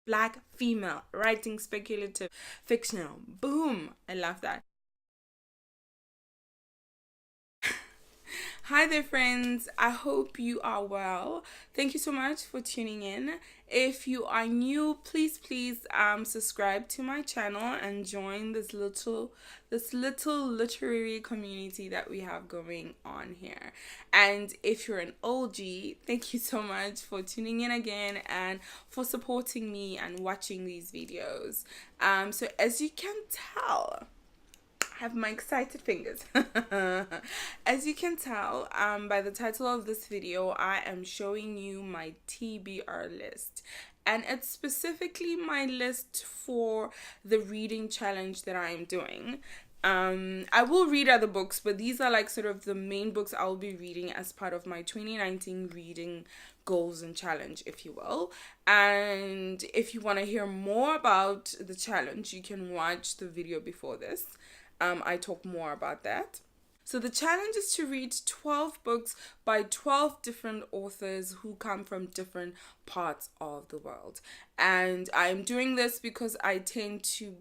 Black female writing speculative fictional. Boom. I love that. Hi there, friends. I hope you are well. Thank you so much for tuning in. If you are new, please subscribe to my channel and join this little literary community that we have going on here. And if you're an OG, thank you so much for tuning in again and for supporting me and watching these videos. So as you can tell, have my excited fingers. As you can tell, by the title of this video, I am showing you my TBR list. And it's specifically my list for the reading challenge that I am doing. I will read other books, but these are like sort of the main books I'll be reading as part of my 2019 reading goals and challenge, if you will. And if you want to hear more about the challenge, you can watch the video before this. I talk more about that. So the challenge is to read 12 books by 12 different authors who come from different parts of the world. And I'm doing this because I tend to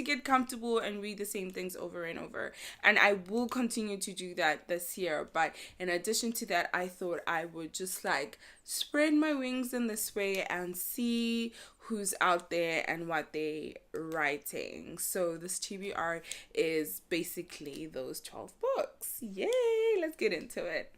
get comfortable and read the same things over and over. And I will continue to do that this year. But in addition to that, I thought I would just like spread my wings in this way and see who's out there and what they writing. So this TBR is basically those 12 books. Yay, let's get into it.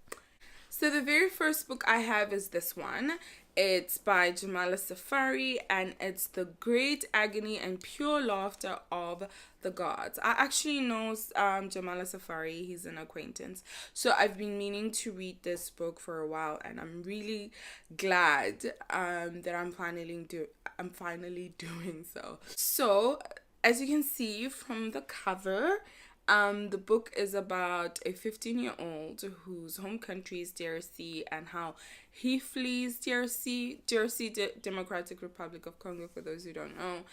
So the very first book I have is this one. It's by Jamala Safari and it's The Great Agony and Pure Laughter of the Gods. I actually know Jamala Safari. He's an acquaintance. So I've been meaning to read this book for a while and I'm really glad that I'm finally doing so. So as you can see from the cover, the book is about a 15-year-old whose home country is DRC and how he flees DRC, Democratic Republic of Congo, for those who don't know.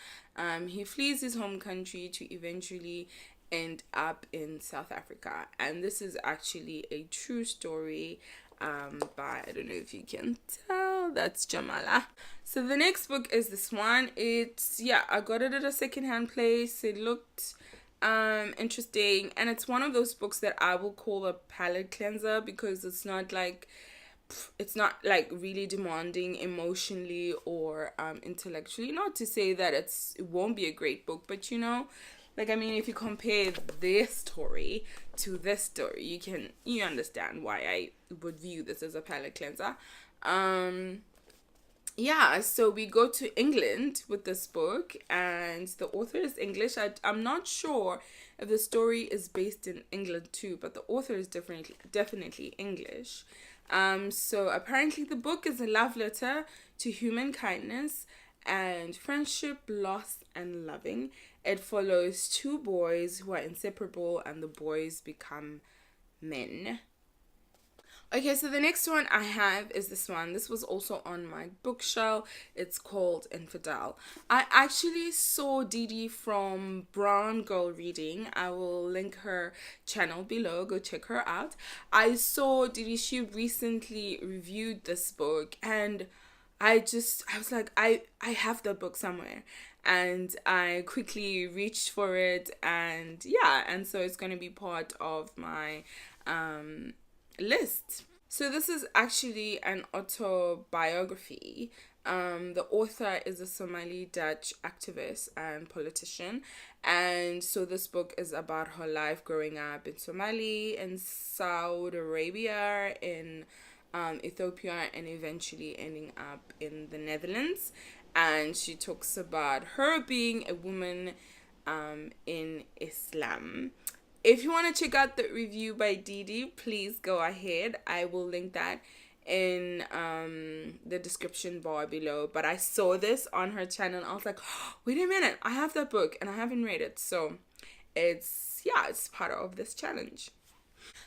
He flees his home country to eventually end up in South Africa. And this is actually a true story by, I don't know if you can tell, that's Jamala. So the next book is this one. I got it at a secondhand place. It looked interesting, and it's one of those books that I will call a palate cleanser because it's not like really demanding emotionally or intellectually. Not to say that it won't be a great book, but if you compare this story to this story, you understand why I would view this as a palate cleanser. So we go to England with this book, and the author is English. I'm not sure if the story is based in England too, but the author is definitely English. So apparently the book is a love letter to human kindness and friendship, loss, and loving. It follows two boys who are inseparable, and the boys become men. Okay, so the next one I have is this one. This was also on my bookshelf. It's called Infidel. I actually saw Didi from Brown Girl Reading. I will link her channel below. Go check her out. I saw Didi. She recently reviewed this book, and I was like, I have the book somewhere. And I quickly reached for it, and so it's going to be part of my list. So this is actually an autobiography. The author is a Somali Dutch activist and politician, and so this book is about her life growing up in Somali, in Saudi Arabia, in Ethiopia, and eventually ending up in the Netherlands. And she talks about her being a woman in Islam. If you want to check out the review by Didi, please go ahead. I will link that in the description bar below. But I saw this on her channel and I was like, oh, wait a minute, I have that book and I haven't read it. So it's part of this challenge.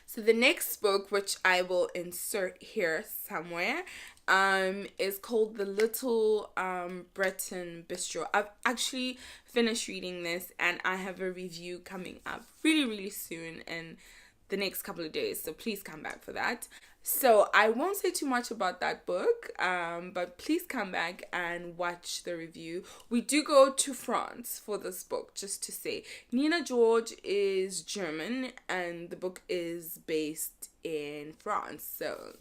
So the next book, which I will insert here somewhere, is called The Little Breton Bistro. I've actually finished reading this and I have a review coming up really, really soon in the next couple of days. So please come back for that. So I won't say too much about that book, but please come back and watch the review. We do go to France for this book, just to say. Nina George is German and the book is based in France. So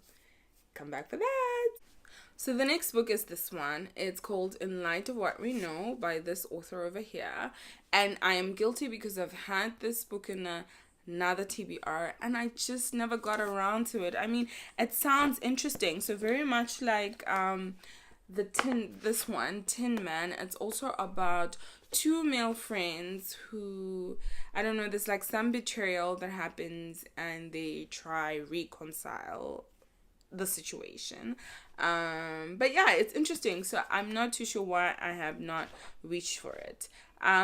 come back for that. So the next book is this one. It's called In Light of What We Know by this author over here. And I am guilty because I've had this book in another TBR and I just never got around to it. I mean, it sounds interesting. So very much like Tin Man. It's also about two male friends who, I don't know, there's like some betrayal that happens and they try reconcile the situation. But yeah, it's interesting. So I'm not too sure why I have not reached for it.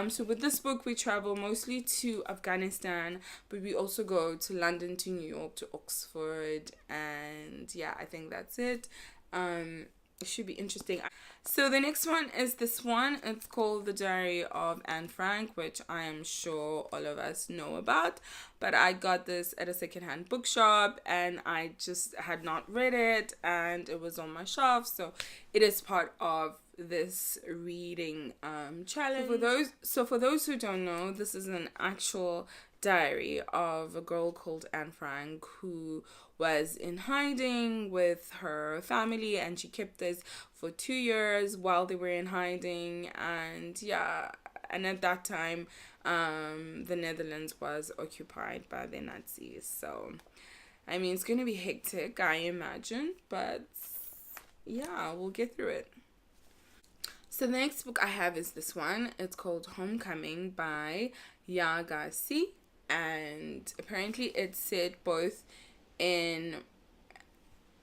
So with this book, we travel mostly to Afghanistan, but we also go to London, to New York, to Oxford, and yeah, I think that's it. It should be interesting. So the next one is this one. It's called The Diary of Anne Frank, which I am sure all of us know about. But I got this at a secondhand bookshop and I just had not read it and it was on my shelf. So it is part of this reading challenge. For those who don't know, this is an actual diary of a girl called Anne Frank who was in hiding with her family, and she kept this for 2 years while they were in hiding. And yeah, and at that time the Netherlands was occupied by the Nazis. So I mean, it's gonna be hectic, I imagine, but yeah, we'll get through it. So the next book I have is this one. It's called Homecoming by Yagasi, and apparently it's set both in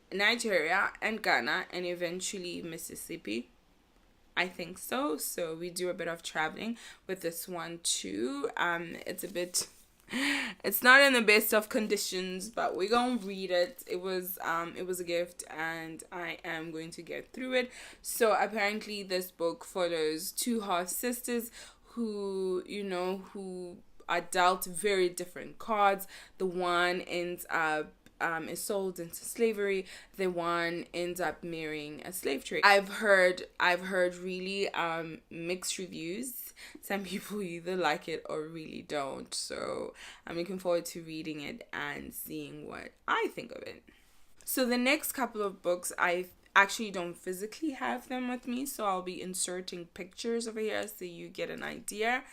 Nigeria and Ghana and eventually Mississippi. I think so. So we do a bit of traveling with this one too. It's not in the best of conditions, but we're gonna read it. It was a gift and I am going to get through it. So apparently this book follows two half sisters who are dealt very different cards. The one ends up is sold into slavery. The one ends up marrying a slave trade. I've heard really mixed reviews. Some people either like it or really don't. So I'm looking forward to reading it and seeing what I think of it. So the next couple of books, I actually don't physically have them with me, so I'll be inserting pictures over here so you get an idea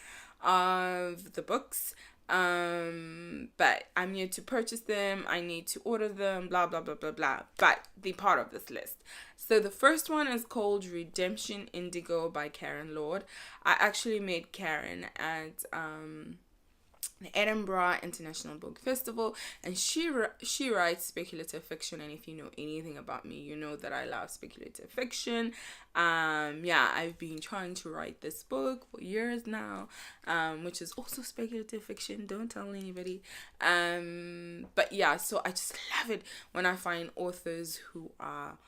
of the books. But I'm here to purchase them. I need to order them, blah blah blah blah blah. But they're part of this list. So the first one is called Redemption Indigo by Karen Lord. I actually met Karen at the Edinburgh International Book Festival, and she writes speculative fiction. And if you know anything about me, you know that I love speculative fiction. I've been trying to write this book for years now, which is also speculative fiction. Don't tell anybody. But yeah, so I just love it when I find authors who are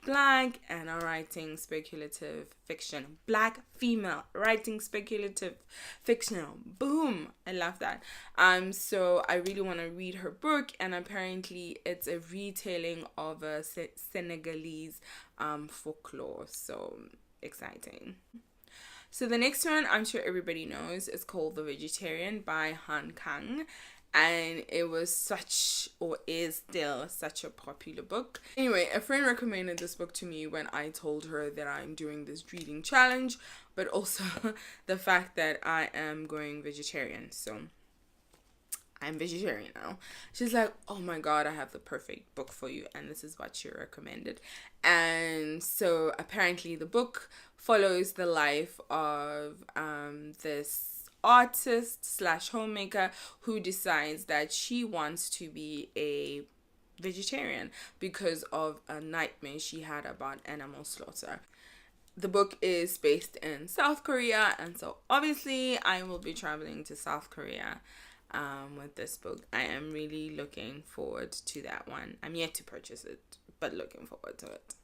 Black and are writing speculative fiction. Black female writing speculative fiction. Boom! I love that. So I really want to read her book, and apparently it's a retelling of a Senegalese folklore. So exciting. So the next one, I'm sure everybody knows, is called The Vegetarian by Han Kang. And it was is still such a popular book. Anyway, a friend recommended this book to me when I told her that I'm doing this reading challenge, but also the fact that I am going vegetarian. So I'm vegetarian now. She's like, oh my god, I have the perfect book for you, and this is what she recommended. And so apparently the book follows the life of this artist / homemaker who decides that she wants to be a vegetarian because of a nightmare she had about animal slaughter. The book is based in South Korea, and so obviously I will be traveling to South Korea with this book. I am really looking forward to that one. I'm yet to purchase it, but looking forward to it.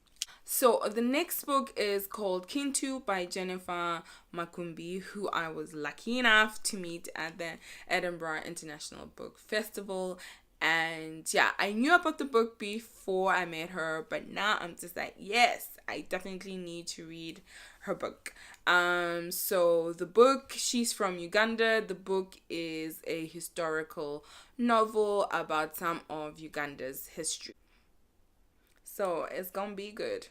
So the next book is called Kintu by Jennifer Makumbi, who I was lucky enough to meet at the Edinburgh International Book Festival. And yeah, I knew about the book before I met her, but now I'm just like, yes, I definitely need to read her book. So the book, she's from Uganda. The book is a historical novel about some of Uganda's history. So it's gonna be good.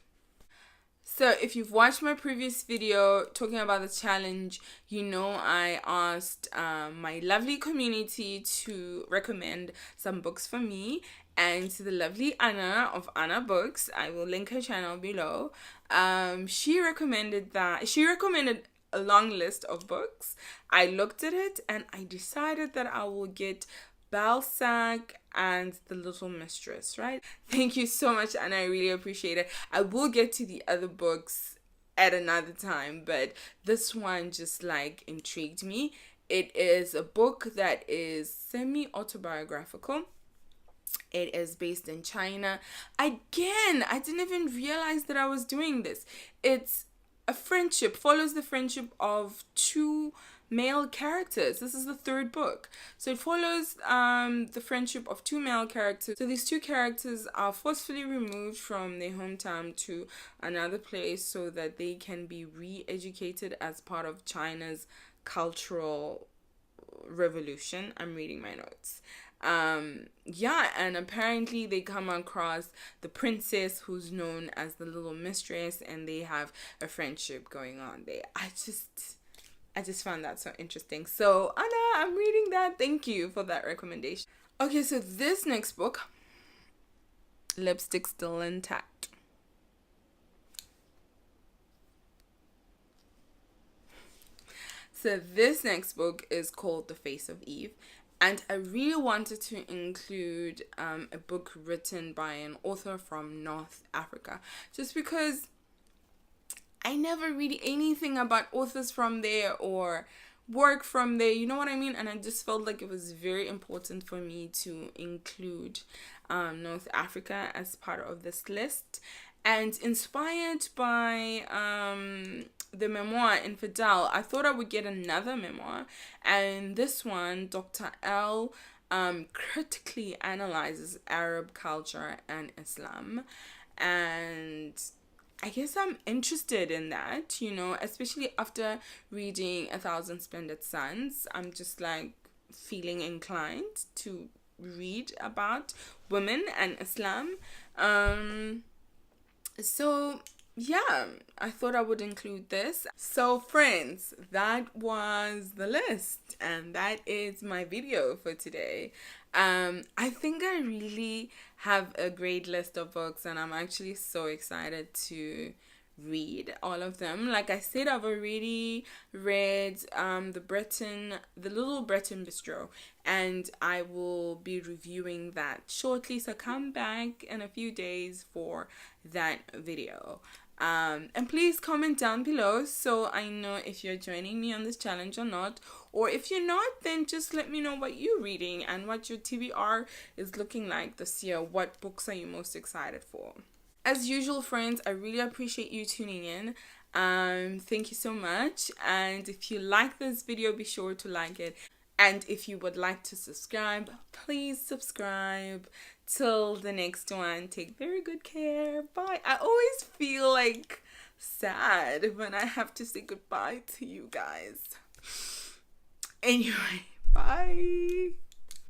So if you've watched my previous video talking about the challenge, you know I asked my lovely community to recommend some books for me. And to the lovely Anna of Anna Books, I will link her channel below. She recommended a long list of books. I looked at it and I decided that I will get Balzac and The Little Mistress, right? Thank you so much, and I really appreciate it. I will get to the other books at another time, but this one just like intrigued me. It is a book that is semi-autobiographical. It is based in China. Again, I didn't even realize that I was doing this. It's a friendship, follows the friendship of two male characters. This is the third book. So it follows the friendship of two male characters. So these two characters are forcefully removed from their hometown to another place so that they can be re-educated as part of China's cultural revolution. I'm reading my notes. And apparently they come across the princess who's known as the Little Mistress, and they have a friendship going on there. I just found that so interesting. So Anna, I'm reading that. Thank you for that recommendation. Okay, so this next book, Lipstick Still Intact. So this next book is called The Face of Eve. And I really wanted to include a book written by an author from North Africa. Just because I never read anything about authors from there or work from there, you know what I mean? And I just felt like it was very important for me to include North Africa as part of this list. And inspired by the memoir Infidel, I thought I would get another memoir. And this one, Dr. L critically analyzes Arab culture and Islam. And I guess I'm interested in that, you know, especially after reading A Thousand Splendid Suns. I'm just like feeling inclined to read about women and Islam. So yeah, I thought I would include this. So friends, that was the list, and that is my video for today. I think I really have a great list of books, and I'm actually so excited to read all of them. Like I said, I've already read the Little Breton Bistro, and I will be reviewing that shortly, so come back in a few days for that video. And please comment down below so I know if you're joining me on this challenge or not. Or if you're not, then just let me know what you're reading and what your TBR is looking like this year. What books are you most excited for? As usual, friends, I really appreciate you tuning in. Thank you so much. And if you like this video, be sure to like it. And if you would like to subscribe, please subscribe. Till the next one, take very good care. Bye. I always feel like sad when I have to say goodbye to you guys. Anyway, bye.